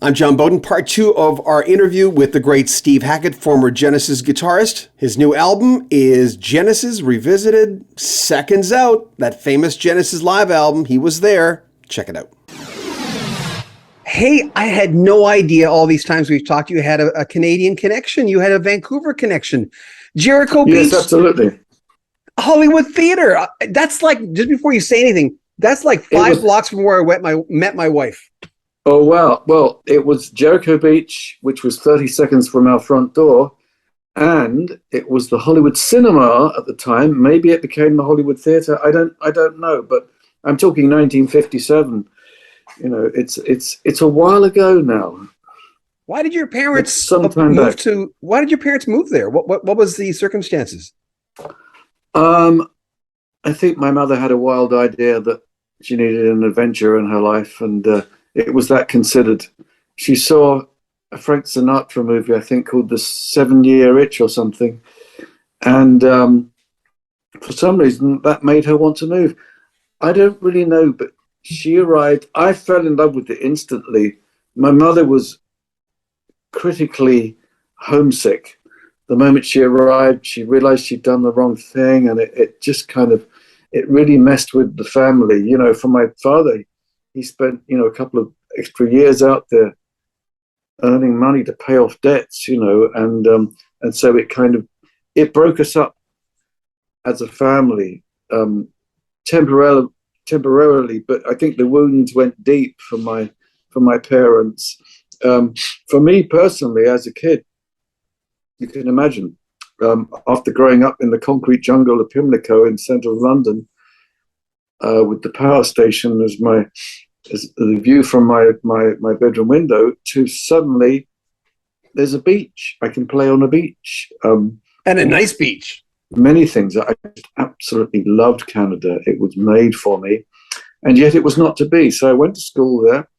I'm John Beaudin, part 2 of our interview with the great Steve Hackett, former Genesis guitarist. His new album is Genesis Revisited, Seconds Out, that famous Genesis live album. He was there. Check it out. Hey, I had no idea all these times we've talked, you had a Canadian connection. You had a Vancouver connection. Jericho Beach. Yes, absolutely. Hollywood Theater. That's like, just before you say anything, that's like 5 blocks from where I met my wife. Oh, wow. Well, it was Jericho Beach, which was 30 seconds from our front door. And it was the Hollywood Cinema at the time. Maybe it became the Hollywood Theater. I don't know. But I'm talking 1957. You know, it's a while ago now. Why did your parents move to? Why did your parents move there? What was the circumstances? I think my mother had a wild idea that she needed an adventure in her life, and it was that considered. She saw a Frank Sinatra movie, I think, called The 7-Year Itch or something, and for some reason that made her want to move. I don't really know, but she arrived. I fell in love with it instantly. My mother was critically homesick. The moment she arrived, she realized she'd done the wrong thing, and it just kind of, it really messed with the family. You know, for my father, he spent, you know, a couple of extra years out there earning money to pay off debts, you know, and so it kind of, it broke us up as a family, temporarily, but I think the wounds went deep for my parents. For me personally, as a kid, you can imagine, after growing up in the concrete jungle of Pimlico in central London, with the power station as the view from my bedroom window, to suddenly there's a beach. I can play on a beach. And a nice beach. Many things. I just absolutely loved Canada. It was made for me, and yet it was not to be. So I went to school there,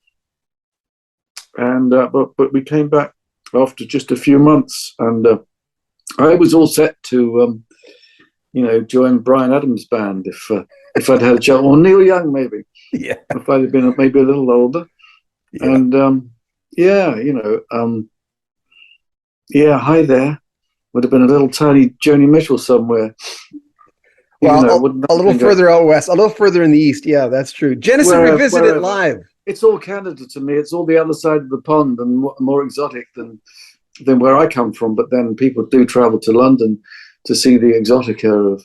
and but we came back after just a few months, and I was all set to you know, join Bryan Adams' band if I'd had a job, or Neil Young maybe. Yeah. If I'd have been maybe a little older. Yeah. And yeah, you know, yeah, hi there. Would have been a little tiny Joni Mitchell somewhere. Well, a little further out west, a little further in the east. Yeah, that's true. Genesis Revisited live. It's all Canada to me. It's all the other side of the pond and more exotic than where I come from. But then people do travel to London to see the exotica of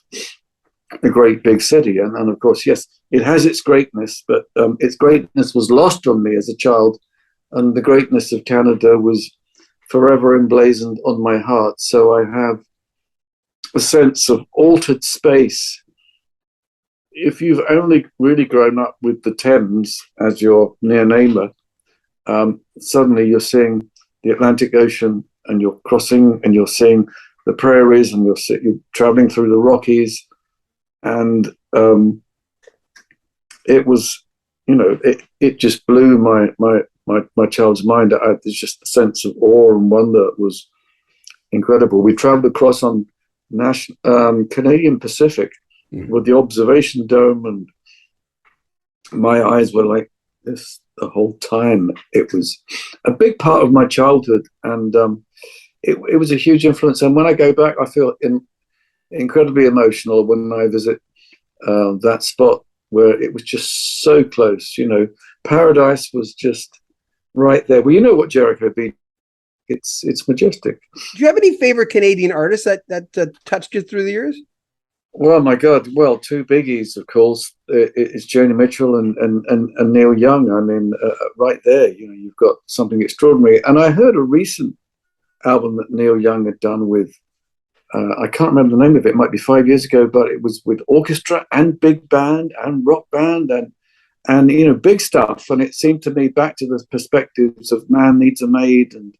a great big city. And of course, yes, it has its greatness, but its greatness was lost on me as a child. And the greatness of Canada was forever emblazoned on my heart. So I have a sense of altered space. If you've only really grown up with the Thames as your near neighbor, suddenly you're seeing the Atlantic Ocean, and you're crossing, and you're seeing the prairies, and you're traveling through the Rockies, and it was, you know, it just blew my child's mind. There's just a sense of awe and wonder that was incredible. We traveled across on Canadian Pacific with the observation dome, and my eyes were like this the whole time. It was a big part of my childhood, and it was a huge influence. And when I go back, I feel incredibly emotional when I visit that spot where it was just so close. You know, paradise was just right there. Well, you know what Jericho Beach, it's majestic. Do you have any favorite Canadian artists that touched you through the years? Well, my God, well, 2 biggies, of course. It's Joni Mitchell and Neil Young. I mean, right there, you know, you've got something extraordinary. And I heard a recent album that Neil Young had done with, I can't remember the name of it. It might be 5 years ago, but it was with orchestra and big band and rock band and you know, big stuff. And it seemed to me back to the perspectives of Man Needs a Maid and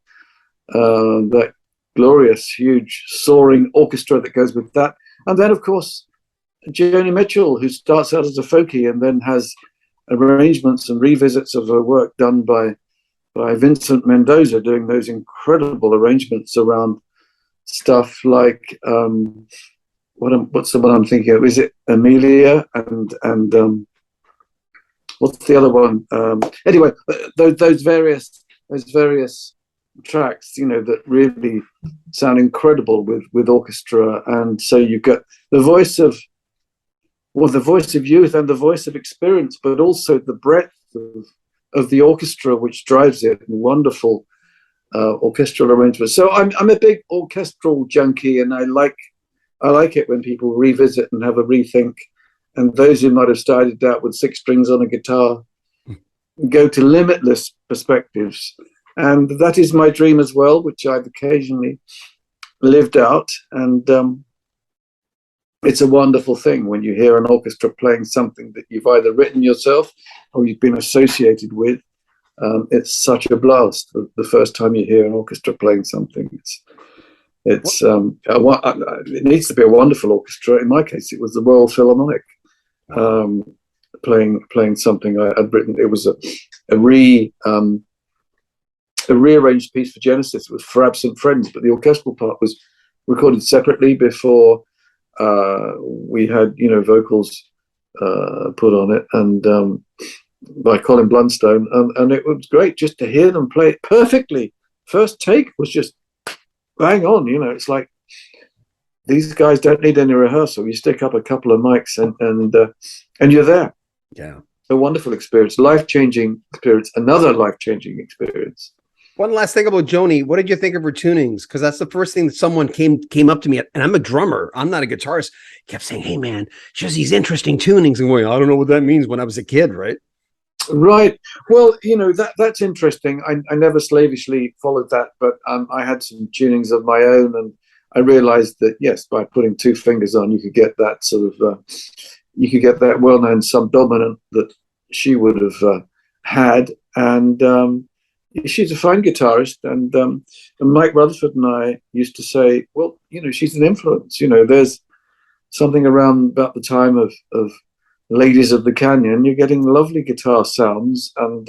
that glorious, huge, soaring orchestra that goes with that. And then, of course, Joni Mitchell, who starts out as a folkie and then has arrangements and revisits of her work done by Vincent Mendoza, doing those incredible arrangements around stuff like what's the one I'm thinking of? Is it Amelia and what's the other one? Anyway, those various there's various tracks, that really sound incredible with orchestra, and so you get the voice of youth and the voice of experience, but also the breadth of the orchestra, which drives it. Wonderful orchestral arrangements. So I'm a big orchestral junkie, and I like it when people revisit and have a rethink. And those who might have started out with 6 strings on a guitar go to limitless perspectives. And that is my dream as well, which I've occasionally lived out. And it's a wonderful thing when you hear an orchestra playing something that you've either written yourself or you've been associated with. It's such a blast the first time you hear an orchestra playing something. It needs to be a wonderful orchestra. In my case, it was the Royal Philharmonic playing something I'd written. It was a rearranged piece for Genesis. It was For Absent Friends, but the orchestral part was recorded separately before we had vocals put on it, and by Colin Blunstone, and it was great just to hear them play it perfectly. First take was just bang on. It's like these guys don't need any rehearsal. You stick up a couple of mics and you're there. Yeah, a wonderful experience, life-changing experience, another life-changing experience. One last thing about Joni. What did you think of her tunings? Because that's the first thing that someone came up to me, and I'm a drummer. I'm not a guitarist. Kept saying, "Hey, man, she has these interesting tunings." And going, I don't know what that means when I was a kid, right? Right. Well, that's interesting. I never slavishly followed that, but I had some tunings of my own, and I realized that, yes, by putting 2 fingers on, you could get that sort of, you could get that well-known subdominant that she would have had. And she's a fine guitarist. And Mike Rutherford and I used to say, well, she's an influence. There's something around about the time of Ladies of the Canyon, you're getting lovely guitar sounds. And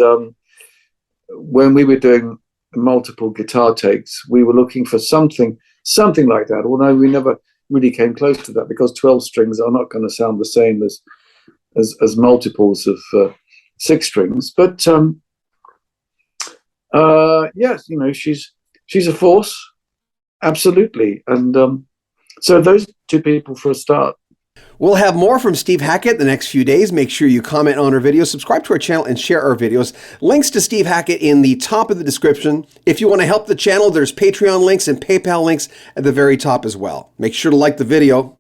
when we were doing multiple guitar takes, we were looking for something like that, although we never really came close to that, because 12 strings are not going to sound the same as multiples of 6 strings. But yes, she's a force, absolutely. And so those 2 people for a start. We'll have more from Steve Hackett the next few days. Make sure you comment on our videos, subscribe to our channel, and share our videos. Links to Steve Hackett in the top of the description. If you want to help the channel, there's Patreon links and PayPal links at the very top as well. Make sure to like the video.